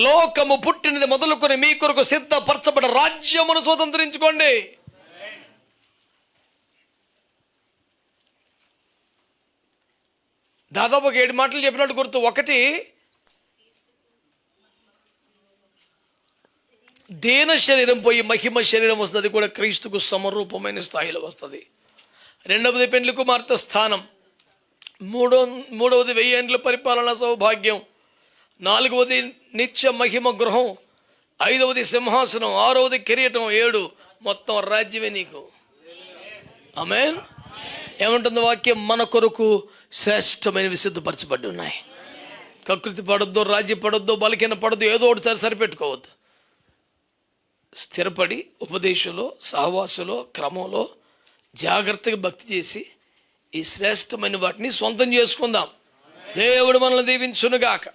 లోకము పుట్టినది మొదలుకొని మీ కొరకు సిద్ధపరచబడ రాజ్యమును స్వతంత్రించుకోండి. దాదాపు 7 మాటలు చెప్పినట్టు గుర్తు. ఒకటి, దేన శరీరం పోయి మహిమ శరీరం వస్తుంది, కూడా క్రీస్తుకు సమరూపమైన స్థాయిలో వస్తుంది. రెండవది పెండ్లి కుమార్తె స్థానం. మూడవది 1000 ఏండ్ల పరిపాలన సౌభాగ్యం. 4వది నిత్య మహిమ గృహం. 5వది సింహాసనం. 6వది కిరీటం. 7 మొత్తం రాజ్యమే నీకు. ఆమేన్. ఏమంటుంది వాక్యం? మన కొరకు శ్రేష్టమైనవి సిద్ధపరచబడి ఉన్నాయి. కకృతి పడొద్దు, రాజీ పడొద్దు, బలకీన పడొద్దు, ఏదో ఒకటి సరిపెట్టుకోవద్దు. స్థిరపడి ఉపదేశంలో, సహవాసంలో, క్రమంలో జాగ్రత్తగా భక్తి చేసి ఈ శ్రేష్టమైన వాటిని సొంతం చేసుకుందాం. దేవుడు మనల్ని దీవించునుగాక.